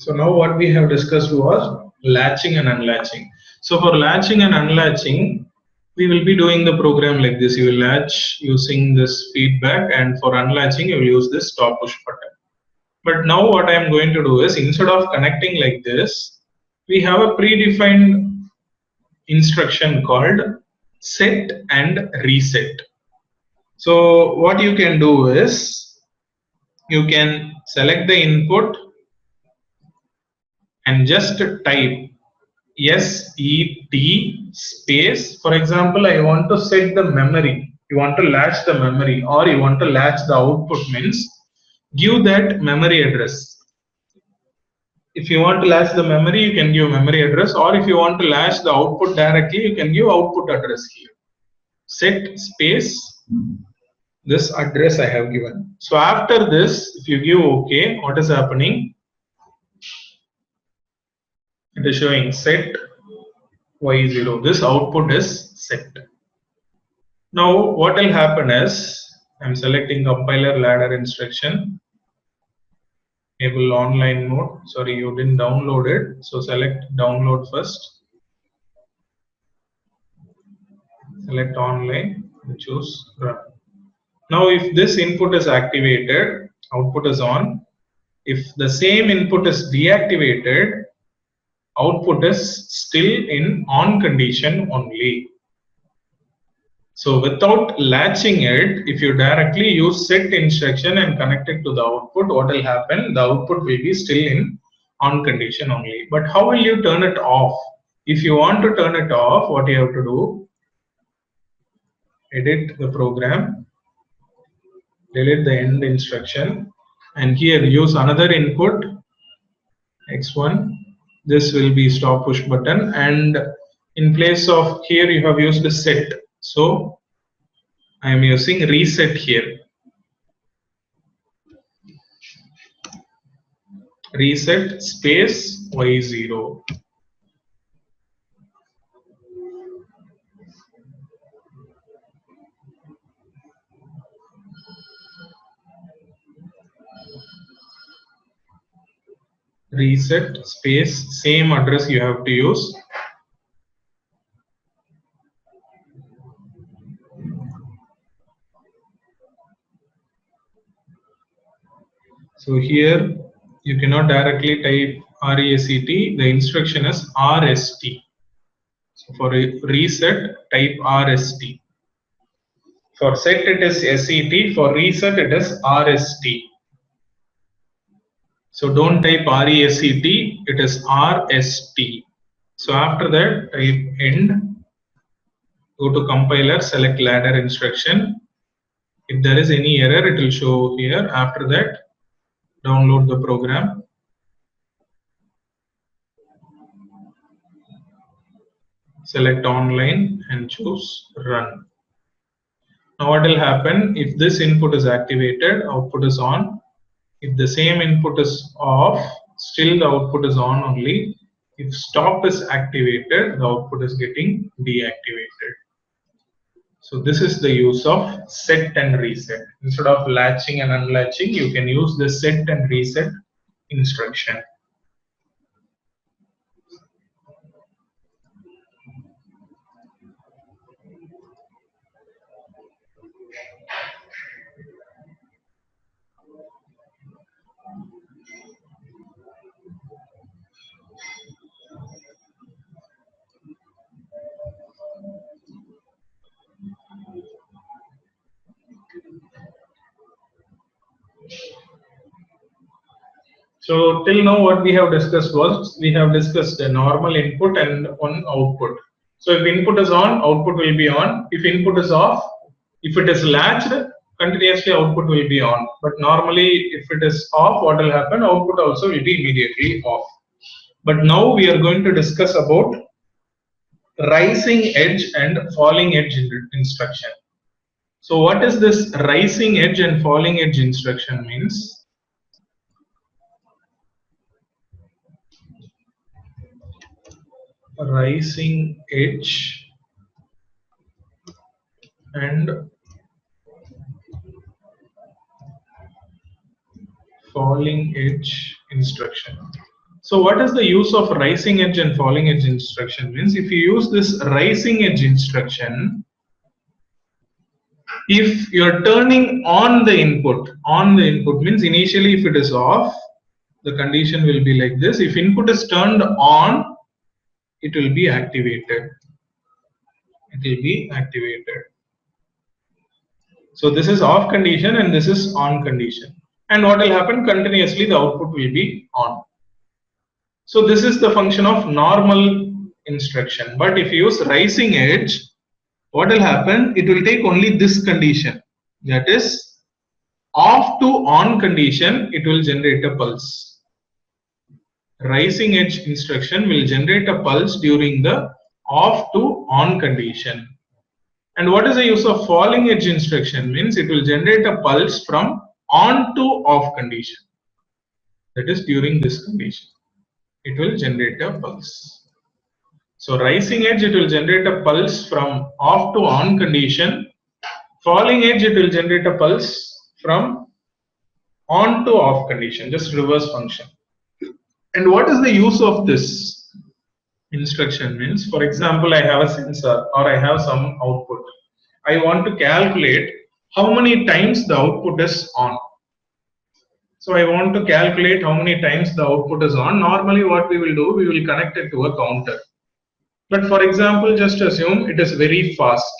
So now what we have discussed was latching and unlatching. So for latching and unlatching, we will be doing the program like this. You will latch using this feedback, and for unlatching you will use this stop push button. But now what I am going to do is, instead of connecting like this, we have a predefined instruction called set and reset. So what you can do is, you can select the input and just type SET space. For example, I want to set the memory. You want to latch the memory, or you want to latch the output, means give that memory address. If you want to latch the memory, you can give memory address, or if you want to latch the output directly, you can give output address here. Set space this address I have given. So after this, if you give OK, what is happening? It is showing set Y0. This output is set. Now what will happen is, I'm selecting compiler ladder instruction, enable online mode. Sorry, you didn't download it, so select download first. Select online and choose run. Now if this input is activated, output is on. If the same input is deactivated, output is still in on condition only. So without latching it, if you directly use set instruction and connect it to the output, what will happen? The output will be still in on condition only. But how will you turn it off? If you want to turn it off, what you have to do? Edit the program, delete the end instruction, and here use another input x1. This will be stop push button, and in place of here you have used the set, so I am using reset here. Reset space Y0. Reset space, same address you have to use. So here you cannot directly type RESET, the instruction is RST. So for reset, type RST. For set it is SET, for reset it is RST. So don't type RESET, it is RST. So after that, type end, go to compiler, select ladder instruction. If there is any error, it will show here. After that, download the program. Select online and choose run. Now what will happen? If this input is activated, output is on. If the same input is off, still the output is on only. If stop is activated, the output is getting deactivated. So this is the use of set and reset. Instead of latching and unlatching, you can use the set and reset instruction. So till now what we have discussed was, we have discussed a normal input and one output. So if input is on, output will be on. If input is off, if it is latched, continuously output will be on. But normally if it is off, what will happen? Output also will be immediately off. But now we are going to discuss about rising edge and falling edge instruction. So what is this rising edge and falling edge instruction means? Rising edge and falling edge instruction. So what is the use of rising edge and falling edge instruction? Means if you use this rising edge instruction, if you're turning on the input means initially if it is off, the condition will be like this. If input is turned on, it will be activated. It will be activated. So this is off condition and this is on condition. And what will happen? Continuously the output will be on. So this is the function of normal instruction. But if you use rising edge, what will happen? It will take only this condition, that is off to on condition, it will generate a pulse. Rising edge instruction will generate a pulse during the off to on condition. And what is the use of falling edge instruction? Means it will generate a pulse from on to off condition. That is during this condition, it will generate a pulse. So rising edge, it will generate a pulse from off to on condition. Falling edge, it will generate a pulse from on to off condition, just reverse function. And what is the use of this instruction? Means, for example, I have a sensor or I have some output. I want to calculate how many times the output is on. So I want to calculate how many times the output is on. Normally what we will do, we will connect it to a counter. But for example, just assume it is very fast.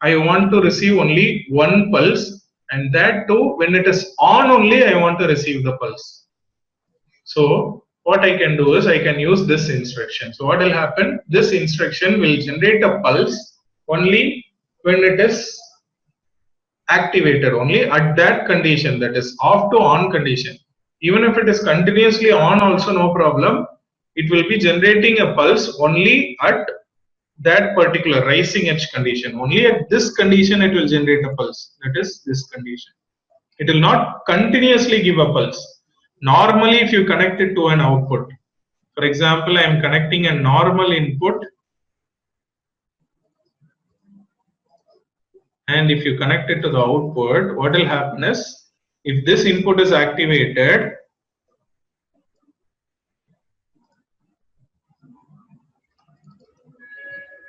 I want to receive only one pulse, and that too when it is on only I want to receive the pulse. So what I can do is I can use this instruction. So what will happen? This instruction will generate a pulse only when it is activated, only at that condition, that is off to on condition. Even if it is continuously on also no problem, it will be generating a pulse only at that particular rising edge condition. Only at this condition it will generate a pulse, that is this condition. It will not continuously give a pulse. Normally if you connect it to an output, for example, I am connecting a normal input, and if you connect it to the output, what will happen is, if this input is activated,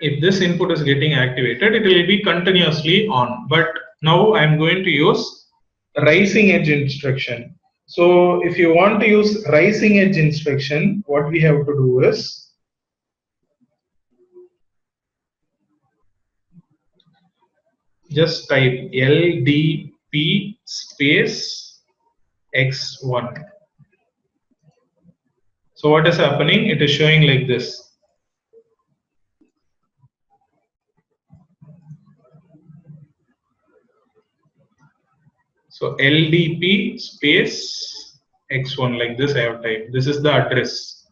if this input is getting activated, it will be continuously on. But now I am going to use rising edge instruction. So if you want to use rising edge instruction, what we have to do is, just type LDP space X1. So what is happening? It is showing like this. So LDP space X1, like this I have typed. This is the address,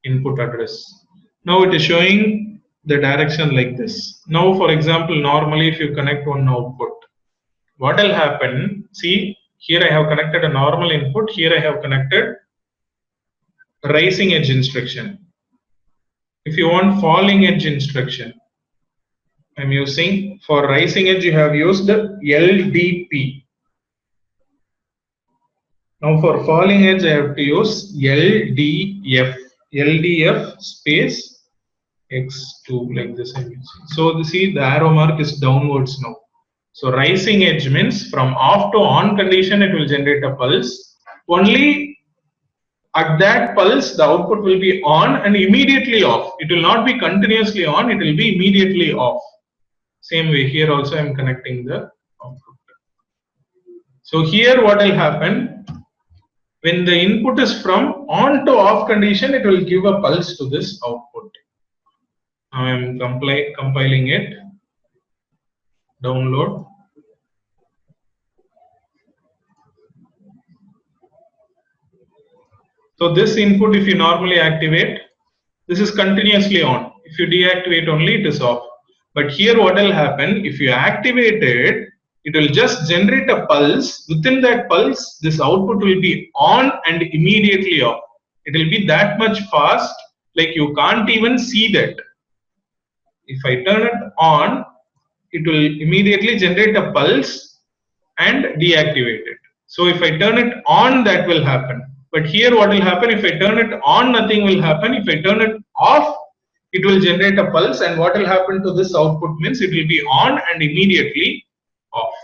input address. Now it is showing the direction like this. Now for example, normally if you connect one output, what will happen? See, here I have connected a normal input, here I have connected rising edge instruction. If you want falling edge instruction, I am using, for rising edge you have used the LDP. Now for falling edge I have to use LDF space X2, like this I am using. So see, the arrow mark is downwards now. So rising edge means from off to on condition it will generate a pulse. Only at that pulse the output will be on and immediately off. It will not be continuously on, it will be immediately off. Same way here also I am connecting the output. So here what will happen? When the input is from on to off condition, it will give a pulse to this output. Now I am compiling it. Download. So this input, if you normally activate, this is continuously on. If you deactivate only, it is off. But here what will happen? If you activate it, it will just generate a pulse. Within that pulse, this output will be on and immediately off. It will be that much fast, like you can't even see that. If I turn it on, it will immediately generate a pulse and deactivate it. So if I turn it on, that will happen. But here what will happen, if I turn it on, nothing will happen. If I turn it off, it will generate a pulse, and what will happen to this output means it will be on and immediately off.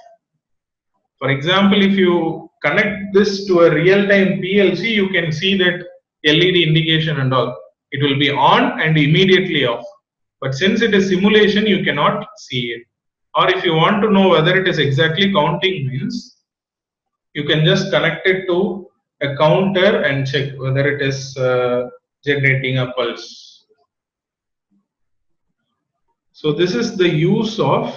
For example, if you connect this to a real-time PLC, you can see that LED indication and all. It will be on and immediately off. But since it is simulation, you cannot see it. Or if you want to know whether it is exactly counting means, you can just connect it to a counter and check whether it is generating a pulse. So this is the use of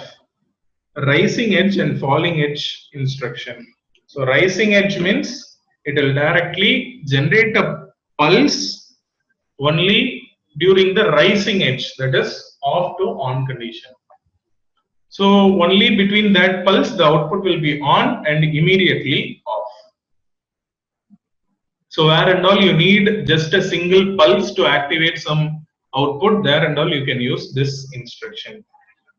rising edge and falling edge instruction. So rising edge means it will directly generate a pulse only during the rising edge, that is off to on condition. So only between that pulse the output will be on and immediately off. So where and all you need just a single pulse to activate some output, there and all you can use this instruction.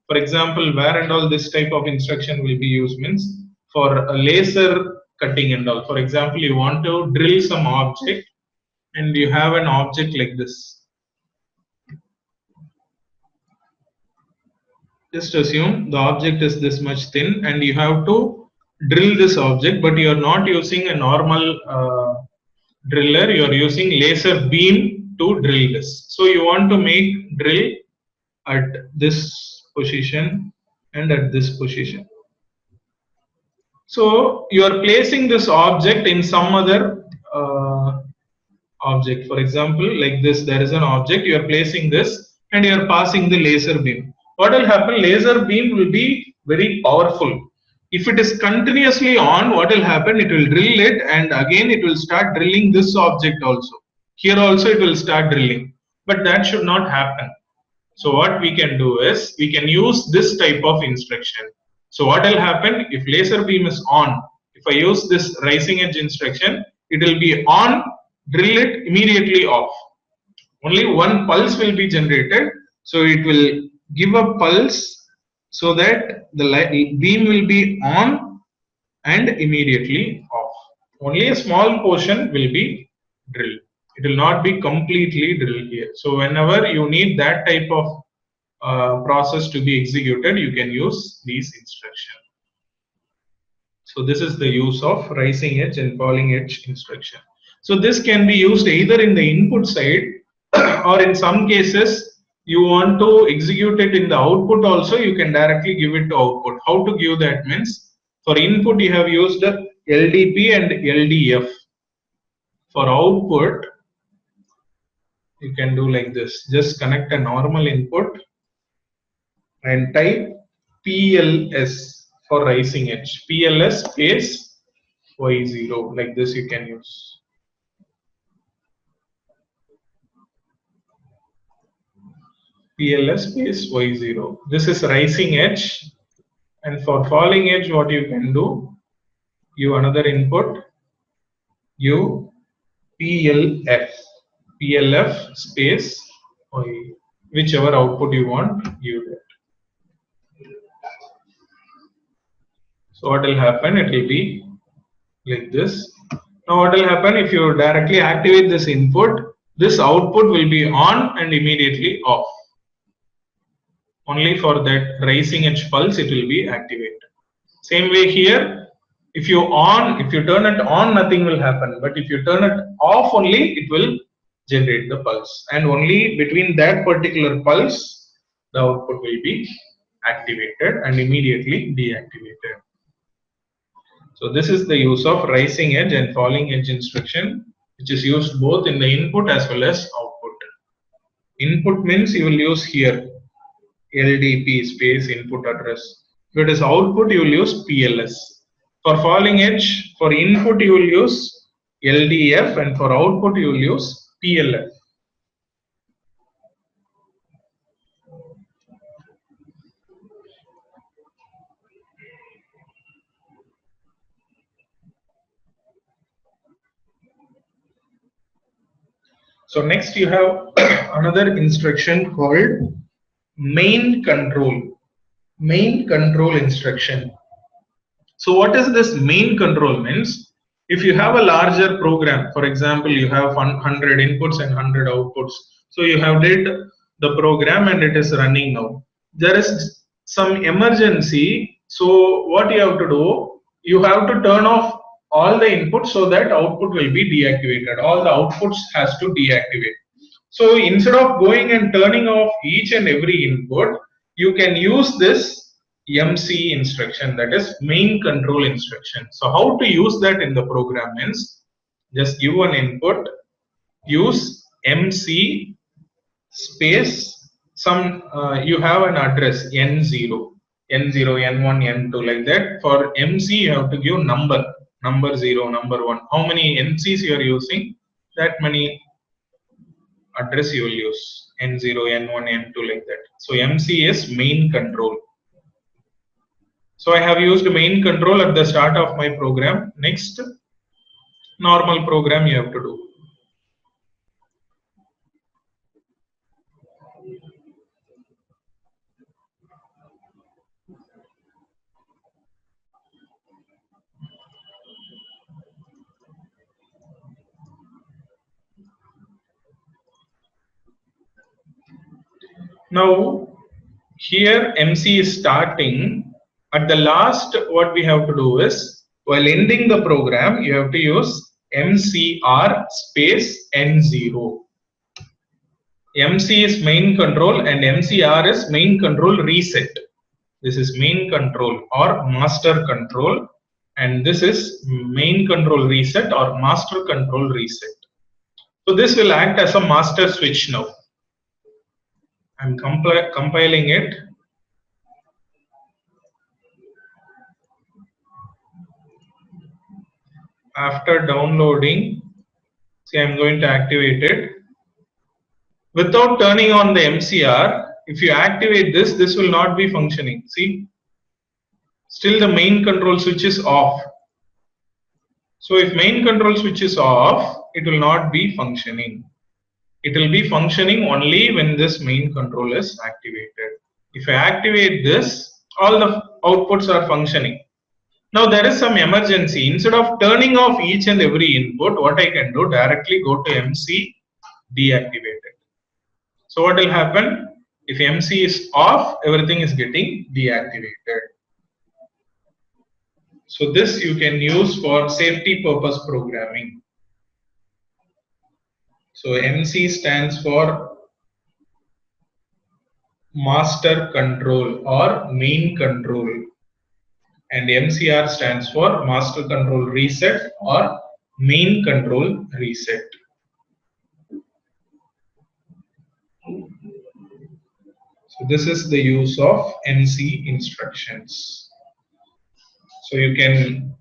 For example, where and all this type of instruction will be used means for a laser cutting and all. For example, you want to drill some object and you have an object like this. Just assume the object is this much thin and you have to drill this object, but you are not using a normal driller, you are using laser beam to drill this. So you want to make drill at this position and at this position. So you are placing this object in some other object. For example, like this, there is an object, you are placing this and you are passing the laser beam. What will happen? Laser beam will be very powerful. If it is continuously on, what will happen? It will drill it and again it will start drilling this object also. Here also it will start drilling, but that should not happen. So what we can do is we can use this type of instruction. So what will happen if laser beam is on? If I use this rising edge instruction, it will be on, drill it, immediately off. Only one pulse will be generated. So it will give a pulse so that the beam will be on and immediately off. Only a small portion will be drilled. It will not be completely drilled here. So whenever you need that type of process to be executed, you can use these instructions. So this is the use of rising edge and falling edge instruction. So this can be used either in the input side or in some cases you want to execute it in the output also, you can directly give it to output. How to give that means, for input you have used LDP and LDF. For output, you can do like this. Just connect a normal input and type PLS for rising edge. PLS space Y0. Like this you can use. PLS space Y0. This is rising edge. And for falling edge, what you can do, you another input, you PLF space Y, whichever output you want, you get. So what will happen? It will be like this. Now what will happen if you directly activate this input? This output will be on and immediately off. Only for that rising edge pulse it will be activated. Same way here, if you turn it on, nothing will happen. But if you turn it off only, it will generate the pulse. And only between that particular pulse, the output will be activated and immediately deactivated. So this is the use of rising edge and falling edge instruction, which is used both in the input as well as output. Input means you will use here LDP space input address. If it is output, you will use PLS. For falling edge, for input you will use LDF, and for output you will use PLF. So next you have another instruction called main control. Main control instruction. So what is this main control means? If you have a larger program, for example, you have 100 inputs and 100 outputs. So you have did the program and it is running now. There is some emergency. So what you have to do, you have to turn off all the inputs so that output will be deactivated. All the outputs has to deactivate. So instead of going and turning off each and every input, you can use this MC instruction, that is main control instruction. So how to use that in the program means just give an input, use MC space some you have an address N0, N1, N2 like that. For MC you have to give number 0, number 1. How many MCs you are using, that many address you will use, N0, N1, N2 like that. So MC is main control. So I have used main control at the start of my program. Next, normal program you have to do. Now, here MC is starting. At the last, what we have to do is, while ending the program, you have to use MCR space N0. MC is main control and MCR is main control reset. This is main control or master control, and this is main control reset or master control reset. So this will act as a master switch now. I'm compiling it. After downloading, see, I'm going to activate it. Without turning on the MCR, if you activate this, this will not be functioning. See, still the main control switch is off. So if main control switch is off, it will not be functioning. It will be functioning only when this main control is activated. If I activate this, all the outputs are functioning. Now there is some emergency. Instead of turning off each and every input, what I can do, directly go to MC, deactivate it. So what will happen? If MC is off, everything is getting deactivated. So this you can use for safety purpose programming. So MC stands for master control or main control, and MCR stands for master control reset or main control reset. So this is the use of MC instructions. So you can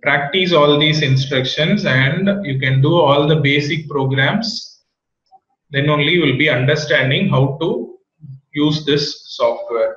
practice all these instructions and you can do all the basic programs. Then only you will be understanding how to use this software.